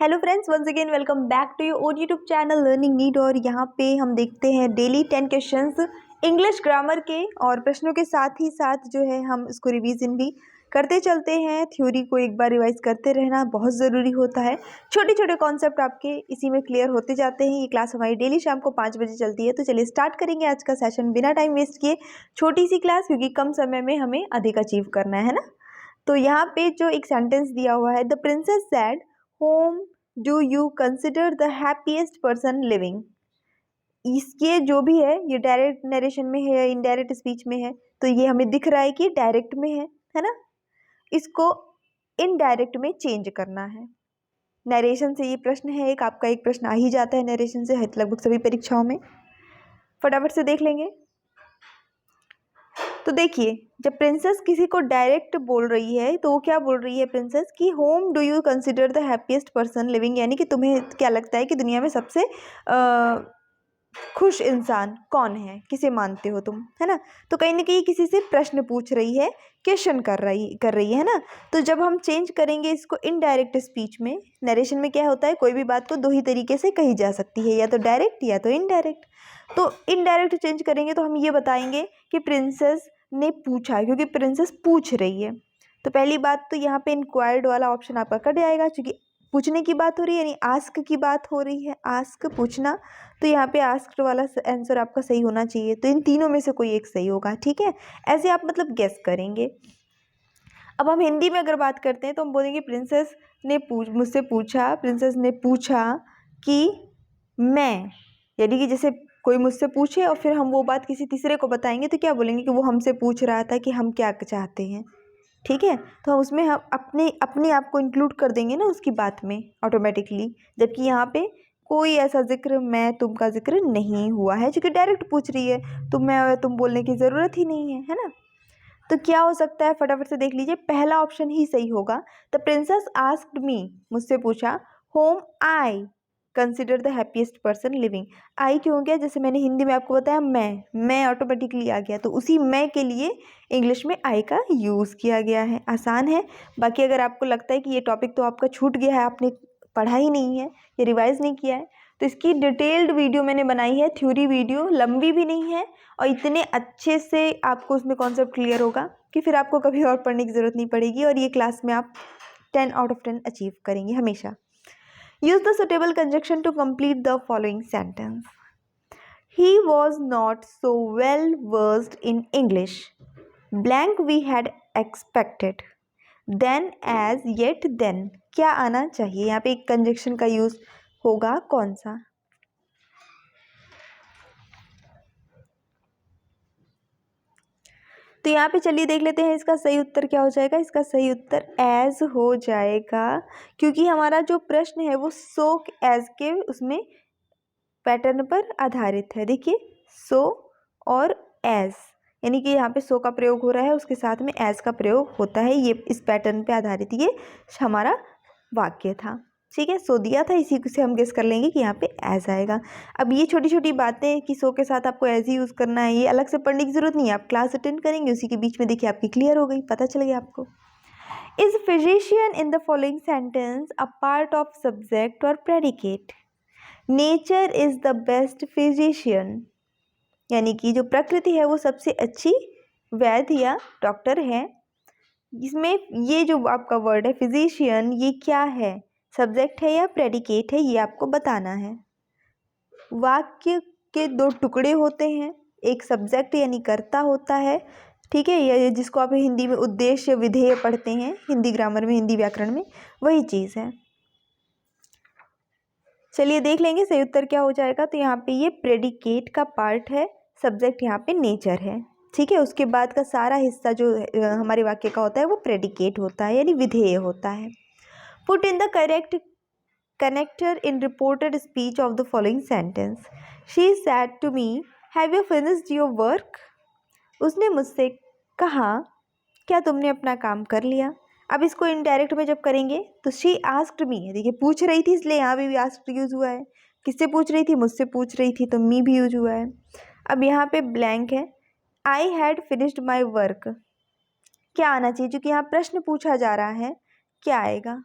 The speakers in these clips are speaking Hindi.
Hello friends, once again welcome back to your own YouTube channel learning need. और यहाँ पे हम देखते हैं डेली 10 क्वेश्चंस इंग्लिश ग्रामर के और प्रश्नों के साथ ही साथ जो है हम इसको रिवीजन भी करते चलते हैं। थ्योरी को एक बार रिवाइज करते रहना बहुत ज़रूरी होता है। छोटे छोटे कॉन्सेप्ट आपके इसी में क्लियर होते जाते हैं। ये क्लास हमारी डेली शाम को 5 बजे चलती है। तो चलिए स्टार्ट करेंगे आज का सेशन बिना टाइम वेस्ट किए। छोटी सी क्लास, क्योंकि कम समय में हमें अधिक अचीव करना है ना। तो यहाँ पे जो एक सेंटेंस दिया हुआ है, the princess said home do you consider the happiest person living. इसके जो भी है, ये डायरेक्ट नरेशन में है या इनडायरेक्ट स्पीच में है, तो ये हमें दिख रहा है कि डायरेक्ट में है ना। इसको इनडायरेक्ट में चेंज करना है। नरेशन से ये प्रश्न है, एक आपका एक प्रश्न आ ही जाता है नरेशन से लगभग सभी परीक्षाओं में। फटाफट से देख लेंगे। तो देखिए, जब प्रिंसेस किसी को डायरेक्ट बोल रही है तो वो क्या बोल रही है प्रिंसेस कि home do you consider the happiest person living, यानी कि तुम्हें क्या लगता है कि दुनिया में सबसे खुश इंसान कौन है, किसे मानते हो तुम, है ना। तो कहीं ना कहीं किसी से प्रश्न पूछ रही है, क्वेश्चन कर रही है ना। तो जब हम चेंज करेंगे इसको इनडायरेक्ट स्पीच में, नरेशन में क्या होता है, कोई भी बात को दो ही तरीके से कही जा सकती है, या तो डायरेक्ट या तो इनडायरेक्ट। तो इनडायरेक्ट चेंज करेंगे तो हम ये बताएंगे कि प्रिंसेस ने पूछा, क्योंकि प्रिंसेस पूछ रही है। तो पहली बात तो यहाँ पे इंक्वायर्ड वाला ऑप्शन आपका कट जाएगा, क्योंकि पूछने की बात हो रही है, यानी आस्क की बात हो रही है, आस्क पूछना। तो यहाँ पे आस्क्ड वाला आंसर आपका सही होना चाहिए। तो इन तीनों में से कोई एक सही होगा, ठीक है। ऐसे आप मतलब गेस करेंगे। अब हम हिंदी में अगर बात करते हैं तो हम बोलेंगे प्रिंसेस ने मुझसे पूछा, प्रिंसेस ने पूछा कि मैं, यानी कि जैसे कोई मुझसे पूछे और फिर हम वो बात किसी तीसरे को बताएंगे तो क्या बोलेंगे कि वो हमसे पूछ रहा था कि हम क्या चाहते हैं, ठीक है। तो उसमें हम अपने आप को इंक्लूड कर देंगे ना उसकी बात में ऑटोमेटिकली, जबकि यहाँ पे कोई ऐसा जिक्र मैं तुम का जिक्र नहीं हुआ है, क्योंकि डायरेक्ट पूछ रही है तो मैं और तुम बोलने की ज़रूरत ही नहीं है ना। तो क्या हो सकता है, फटाफट से देख लीजिए। पहला ऑप्शन ही सही होगा। द प्रिंसेस आस्क्ड मी, मुझसे पूछा, whom I consider the happiest person living. I क्यों हो गया, जैसे मैंने हिंदी में आपको बताया मैं ऑटोमेटिकली आ गया, तो उसी मैं के लिए इंग्लिश में आई का यूज़ किया गया है। आसान है। बाकी अगर आपको लगता है कि ये टॉपिक तो आपका छूट गया है, आपने पढ़ा ही नहीं है या रिवाइज नहीं किया है, तो इसकी डिटेल्ड वीडियो मैंने बनाई है, थ्योरी वीडियो, लंबी भी नहीं है और इतने अच्छे से आपको उसमें कॉन्सेप्ट क्लियर होगा कि फिर आपको कभी और पढ़ने की ज़रूरत नहीं पड़ेगी, और ये क्लास में आप 10 आउट ऑफ 10 अचीव करेंगे हमेशा। Use the suitable conjunction to complete the following sentence. He was not so well versed in English. Blank we had expected. Then as yet then. क्या आना चाहिए, यहाँ पे एक कंजक्शन का यूज होगा कौन सा। तो यहाँ पे चलिए देख लेते हैं इसका सही उत्तर क्या हो जाएगा। इसका सही उत्तर एज हो जाएगा, क्योंकि हमारा जो प्रश्न है वो सो एज के उसमें पैटर्न पर आधारित है। देखिए, सो और एज, यानी कि यहाँ पे सो का प्रयोग हो रहा है, उसके साथ में एज का प्रयोग होता है। ये इस पैटर्न पे आधारित ये हमारा वाक्य था, ठीक है। सो दिया था, इसी से हम गेस कर लेंगे कि यहाँ पे एज आएगा। अब ये छोटी छोटी बातें कि सो के साथ आपको एज ही यूज़ करना है, ये अलग से पढ़ने की ज़रूरत नहीं है। आप क्लास अटेंड करेंगे, उसी के बीच में देखिए आपकी क्लियर हो गई, पता चल गया आपको। Is physician in the following sentence a part of subject और predicate. Nature is the best physician, यानी कि जो प्रकृति है वो सबसे अच्छी वैद्य या डॉक्टर है। इसमें ये जो आपका वर्ड है फिजिशियन, ये क्या है, सब्जेक्ट है या प्रेडिकेट है, ये आपको बताना है। वाक्य के दो टुकड़े होते हैं, एक सब्जेक्ट यानी कर्ता होता है, ठीक है, ये जिसको आप हिंदी में उद्देश्य विधेय पढ़ते हैं, हिंदी ग्रामर में, हिंदी व्याकरण में, वही चीज़ है। चलिए देख लेंगे सही उत्तर क्या हो जाएगा। तो यहाँ पे ये प्रेडिकेट का पार्ट है, सब्जेक्ट यहाँ पे नेचर है, ठीक है। उसके बाद का सारा हिस्सा जो हमारे वाक्य का होता है वो प्रेडिकेट होता है, यानी विधेय होता है। Put in the correct connector in reported speech of the following sentence. She said to me, have you finished your work. उसने मुझसे कहा, क्या तुमने अपना काम कर लिया। अब इसको इनडायरेक्ट में जब करेंगे तो शी आस्क्ड मी, देखिए पूछ रही थी, इसलिए यहाँ भी आस्क्ड यूज हुआ है। किससे पूछ रही थी, मुझसे पूछ रही थी, तो मी भी यूज हुआ है। अब यहाँ पे ब्लैंक है, I had finished my work, क्या आना चाहिए, क्योंकि यहाँ प्रश्न पूछा जा रहा है, क्या आएगा।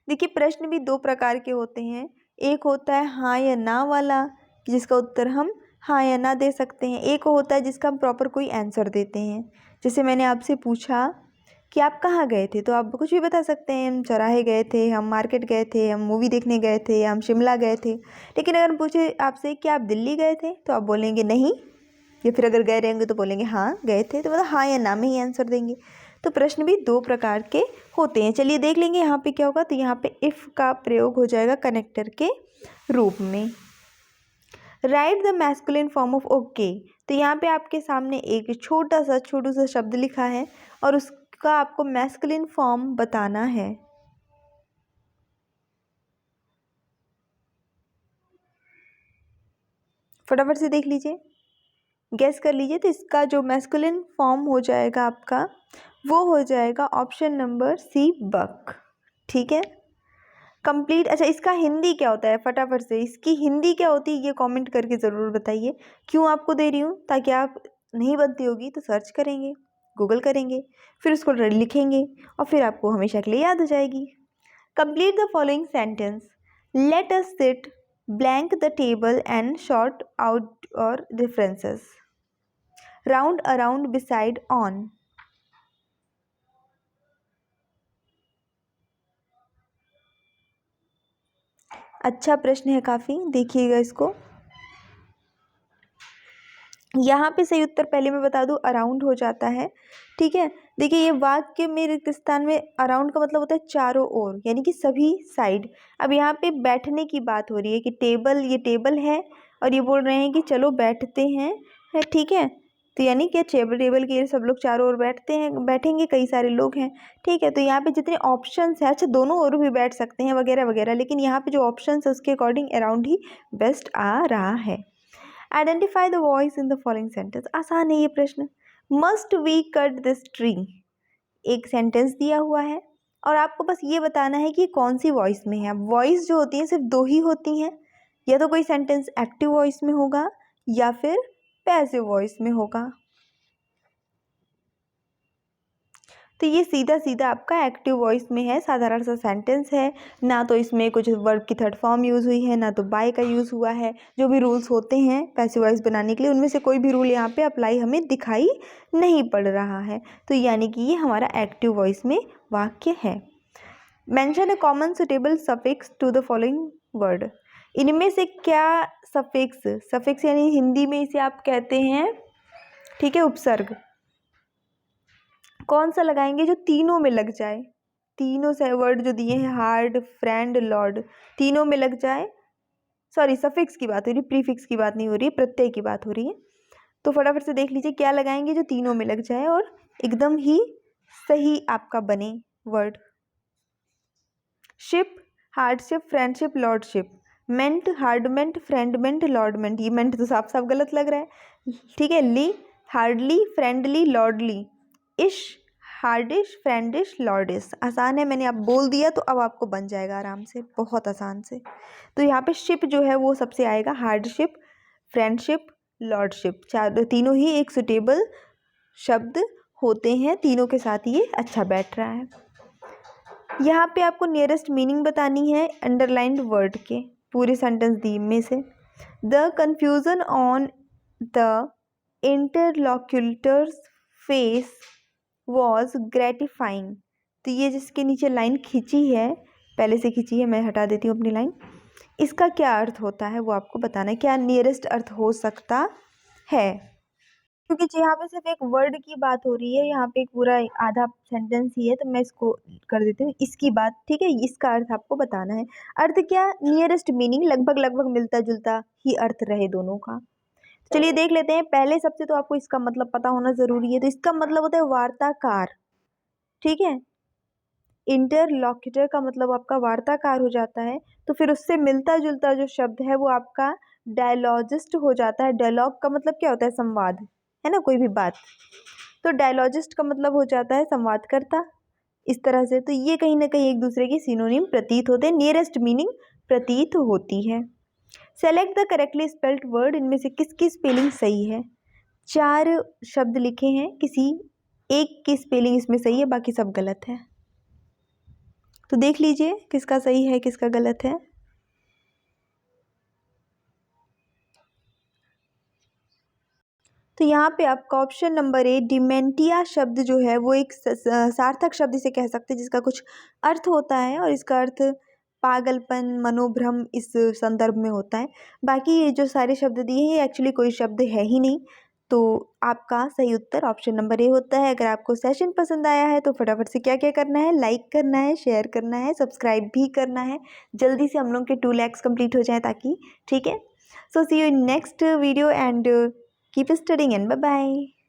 देखिए प्रश्न भी दो प्रकार के होते हैं। एक होता है हाँ या ना वाला, जिसका उत्तर हम हाँ या ना दे सकते हैं। एक होता है जिसका हम प्रॉपर कोई आंसर देते हैं। जैसे मैंने आपसे पूछा कि आप कहाँ गए थे, तो आप कुछ भी बता सकते हैं, हम चौराहे गए थे, हम मार्केट गए थे, हम मूवी देखने गए थे, या हम शिमला गए थे। लेकिन अगर हम पूछे आपसे कि आप दिल्ली गए थे, तो आप बोलेंगे नहीं, या फिर अगर गए रहेंगे तो बोलेंगे हाँ गए थे। तो मतलब हाँ या ना में ही आंसर देंगे। तो प्रश्न भी दो प्रकार के होते हैं। चलिए देख लेंगे यहाँ पे क्या होगा। तो यहाँ पे इफ़ का प्रयोग हो जाएगा कनेक्टर के रूप में। Right the masculine form of okay. तो यहाँ पे आपके सामने एक छोटा सा शब्द लिखा है और उसका आपको मैस्कुलिन फॉर्म बताना है। फटाफट से देख लीजिए, गैस कर लीजिए। तो इसका जो मैस्कुलिन फॉर्म हो जाएगा आपका, वो हो जाएगा ऑप्शन नंबर सी, बक। ठीक है, कंप्लीट। अच्छा, इसका हिंदी क्या होता है, फटाफट से इसकी हिंदी क्या होती है ये कमेंट करके ज़रूर बताइए। क्यों आपको दे रही हूँ, ताकि आप नहीं बनती होगी तो सर्च करेंगे, गूगल करेंगे, फिर उसको लिखेंगे और फिर आपको हमेशा के लिए याद हो जाएगी। Complete the following sentence. Let us sit blank the table and sort out our differences. Round around beside on. अच्छा प्रश्न है काफ़ी, देखिएगा इसको। यहाँ पे सही उत्तर पहले मैं बता दूँ, अराउंड हो जाता है। ठीक है, देखिए ये वाक्य में रिक्त स्थान में अराउंड का मतलब होता है चारों ओर, यानी कि सभी साइड। अब यहाँ पे बैठने की बात हो रही है कि टेबल, ये टेबल है और ये बोल रहे हैं कि चलो बैठते हैं, है ठीक है। तो यानी कि टेबल के सब लोग चारों ओर बैठते हैं, बैठेंगे, कई सारे लोग हैं। ठीक है, तो यहाँ पे जितने ऑप्शंस हैं, अच्छा दोनों ओर भी बैठ सकते हैं वगैरह वगैरह, लेकिन यहाँ पे जो ऑप्शंस है उसके अकॉर्डिंग अराउंड ही बेस्ट आ रहा है। Identify the voice in the following sentence. आसान है ये प्रश्न। Must we cut this tree, एक सेंटेंस दिया हुआ है और आपको बस ये बताना है कि कौन सी वॉइस में है। वॉइस जो होती है सिर्फ दो ही होती हैं, या तो कोई सेंटेंस एक्टिव वॉइस में होगा या फिर पैसिव वॉइस में होगा। तो ये सीधा सीधा आपका एक्टिव वॉइस में है, साधारण सा सेंटेंस है, ना तो इसमें कुछ वर्ब की थर्ड फॉर्म यूज़ हुई है, ना तो बाय का यूज़ हुआ है। जो भी रूल्स होते हैं पैसिव वॉइस बनाने के लिए, उनमें से कोई भी रूल यहाँ पे अप्लाई हमें दिखाई नहीं पड़ रहा है। तो यानी कि ये हमारा एक्टिव वॉइस में वाक्य है। Mention a common suitable suffix to the following word. इनमें से क्या सफिक्स, सफिक्स यानी हिंदी में इसे आप कहते हैं, ठीक है, उपसर्ग, कौन सा लगाएंगे जो तीनों में लग जाए। तीनों से वर्ड जो दिए हैं, हार्ड, फ्रेंड, लॉर्ड, तीनों में लग जाए। सॉरी, सफिक्स की बात हो रही, प्रीफिक्स की बात नहीं हो रही, प्रत्यय की बात हो रही है। तो फटाफट से देख लीजिए क्या लगाएंगे जो तीनों में लग जाए और एकदम ही सही आपका बने word. Ship, hardship, friendship, lordship. Ment, hardment, friendment, lordment. ये मेंट तो साफ साफ गलत लग रहा है, ठीक है। ली, हार्डली, फ्रेंडली, लॉर्डली। इश, हार्डिश, फ्रेंडिश, लॉर्डिश। आसान है, मैंने आप बोल दिया तो अब आपको बन जाएगा आराम से, बहुत आसान से। तो यहाँ पे शिप जो है वो सबसे आएगा, हार्डशिप, फ्रेंडशिप, लॉर्डशिप। चार, तीनों ही एक सुटेबल शब्द होते हैं, तीनों के साथ ये अच्छा बैठ रहा है। यहाँ पे आपको नियरेस्ट मीनिंग बतानी है अंडरलाइंड वर्ड के, पूरे सेंटेंस दी में से। The confusion on the interlocutors face was gratifying. तो ये जिसके नीचे लाइन खींची है, पहले से खींची है, मैं हटा देती हूँ अपनी लाइन। इसका क्या अर्थ होता है वो आपको बताना है, क्या नियरेस्ट अर्थ हो सकता है। क्योंकि यहाँ पे सिर्फ एक वर्ड की बात हो रही है, यहाँ पे एक पूरा आधा सेंटेंस ही है, तो मैं इसको कर देती हूँ इसकी बात, ठीक है। इसका अर्थ आपको बताना है। अर्थ क्या, नियरेस्ट मीनिंग, लगभग लगभग मिलता जुलता ही अर्थ रहे दोनों का। चलिए देख लेते हैं। पहले सबसे तो आपको इसका मतलब पता होना जरूरी है। तो इसका मतलब होता है वार्ताकार, ठीक है। इंटरलॉक्यूटर का मतलब आपका वार्ताकार हो जाता है। तो फिर उससे मिलता जुलता जो शब्द है वो आपका डायलॉजिस्ट हो जाता है। डायलॉग का मतलब क्या होता है, संवाद, है ना, कोई भी बात। तो डायलॉजिस्ट का मतलब हो जाता है संवादकर्ता, इस तरह से। तो ये कहीं ना कहीं एक दूसरे के सिनोनिम प्रतीत होते हैं, नियरेस्ट मीनिंग प्रतीत होती है। Select the correctly spelled word. इनमें से किसकी स्पेलिंग सही है। चार शब्द लिखे हैं, किसी एक की स्पेलिंग इसमें सही है, बाकी सब गलत है। तो देख लीजिए किसका सही है किसका गलत है। तो यहाँ पे आपका ऑप्शन नंबर ए डिमेंटिया शब्द जो है वो एक सार्थक शब्द इसे कह सकते हैं जिसका कुछ अर्थ होता है और इसका अर्थ पागलपन मनोभ्रम इस संदर्भ में होता है। बाकी ये जो सारे शब्द दिए हैं ये एक्चुअली कोई शब्द है ही नहीं। तो आपका सही उत्तर ऑप्शन नंबर ए होता है। अगर आपको सेशन पसंद आया है तो फटाफट से क्या क्या करना है, लाइक करना है, शेयर करना है, सब्सक्राइब भी करना है। जल्दी से हम लोग के 2 lakhs कंप्लीट हो जाए ताकि, ठीक है। So see you in next video and keep studying and bye bye.